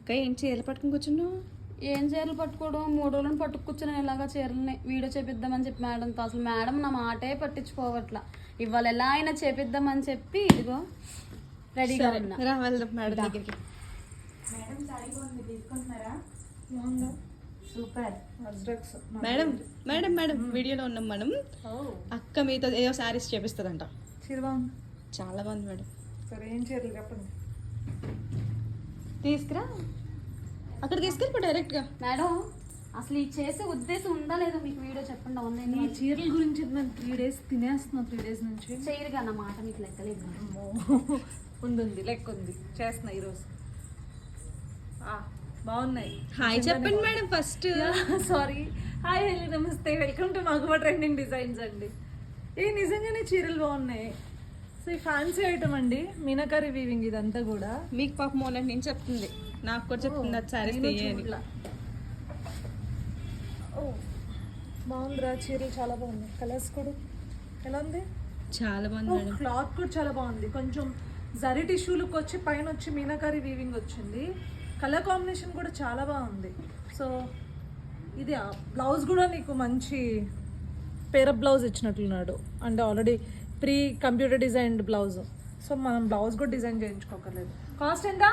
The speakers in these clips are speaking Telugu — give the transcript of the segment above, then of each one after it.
అక్క ఏం చీరలు పట్టుకుని కూర్చున్నావు? ఏం చీరలు పట్టుకోవడం 3 రోజులను పట్టుకు కూర్చుని ఇలాగా చీరలని వీడియో చేపిద్దామని చెప్పి మేడంతో అసలు మేడం నా మాటే పట్టించుకోవట్లా. ఇవాళ ఎలా అయినా చేపిద్దామని చెప్పి ఇదిగో రెడీగా ఉన్నా. రా వెళ్దాం మేడం దగ్గరికి. సూపర్. మేడం మేడం మేడం వీడియోలో ఉన్నాం మేడం. అక్క మీతో ఏదో శారీస్ చేపిస్తుందంట. చీర బాగుంది, చాలా బాగుంది మేడం. సరే ఏం చీరలు చెప్పండి. తీసుకురా, అక్కడ తీసుకెళ్ళిపో డైరెక్ట్గా. మేడం అసలు ఈ చేసే ఉద్దేశం ఉందా లేదా మీకు వీడియో చెప్పండి. ఈ ఆన్లైన్ చీరల గురించి నేను 3 days తినేస్తున్నాను. 3 days నుంచి చేయరుగా నా మాట మీకు లెక్కలేదు. ఉంది లెక్క ఉంది, చేస్తున్నా ఈరోజు. బాగున్నాయి. హాయ్ చెప్పండి madam first. Sorry, hi hello నమస్తే, వెల్కమ్ టు నాగుమా ట్రెండింగ్ డిజైన్స్ అండి. నిజంగానే చీరలు బాగున్నాయి. సో ఈ ఫ్యాన్సీ ఐటమ్ అండి, మీనాకారి వీవింగ్ ఇదంతా కూడా. మీకు పాప మొన్నటి నుంచి చెప్తుంది, నాకు కూడా చెప్తుంది అది శారీస్ తీయాలి. బాగుందిరా చీరలు, చాలా బాగుంది. కలర్స్ కూడా ఎలా ఉంది? చాలా బాగుంది మేడం. క్లాత్ కూడా చాలా బాగుంది. కొంచెం జరీ టిష్యూలకు వచ్చి పైన వచ్చి మీనాకారి వీవింగ్ వచ్చింది. కలర్ కాంబినేషన్ కూడా చాలా బాగుంది. సో ఇది బ్లౌజ్ కూడా నీకు మంచి పేరప్ బ్లౌజ్ ఇచ్చినట్లున్నాడు, అంటే already pre computer designed blouse. So మనం బ్లౌజ్ కూడా డిజైన్ చేయించుకోకర్లేదు. కాస్ట్ ఎంత?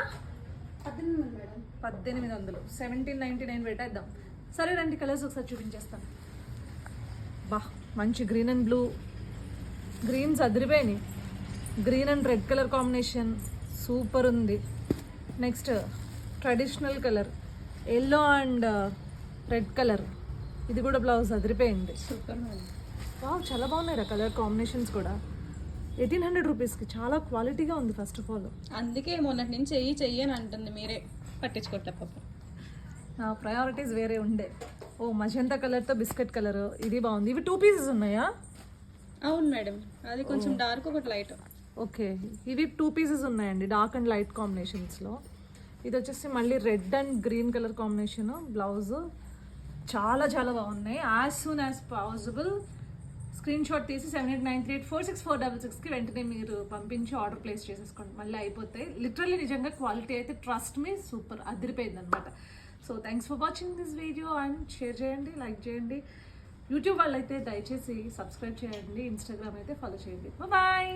18 మేడం. 1800. 1799 పెట్టేద్దాం. సరే రండి, కలర్స్ ఒకసారి చూపించేస్తాను. మంచి గ్రీన్ అండ్ బ్లూ, గ్రీన్స్ అదిరిపోయినాయి. Green and red colour combination super ఉంది. Next traditional colour yellow and red colour, ఇది కూడా బ్లౌజ్ అదిరిపోయింది. Super madam. చాలా బాగున్నాయి కలర్ కాంబినేషన్స్ కూడా. 1800 రూపీస్కి చాలా క్వాలిటీగా ఉంది. ఫస్ట్ ఆఫ్ ఆల్ అందుకే మొన్నటి నుంచి చెయ్యి అని అంటుంది, మీరే పట్టించుకోవట్లే పాప. నా ప్రయారిటీస్ వేరే ఉండే. మజంతా కలర్తో బిస్కెట్ కలర్, ఇది బాగుంది. ఇవి 2 pieces ఉన్నాయా? అవును మేడం, అది కొంచెం డార్క్ ఒకటి లైట్. ఓకే, ఇవి 2 pieces ఉన్నాయండి, డార్క్ అండ్ లైట్ కాంబినేషన్స్లో. ఇది వచ్చేసి మళ్ళీ red and green colour combination. Blouse చాలా చాలా బాగున్నాయి. As soon as possible screen shot తీసి 7893846466కి వెంటనే మీరు పంపించి ఆర్డర్ ప్లేస్ చేసేసుకోండి. మళ్ళీ అయిపోతాయి. లిటరల్లీ నిజంగా క్వాలిటీ అయితే ట్రస్ట్ మీ సూపర్ అదిరిపోయింది అనమాట. So thanks for watching this video and share చేయండి, లైక్ చేయండి. యూట్యూబ్ వాళ్ళైతే దయచేసి సబ్స్క్రైబ్ చేయండి, ఇన్స్టాగ్రామ్ అయితే ఫాలో చేయండి. బాయ్.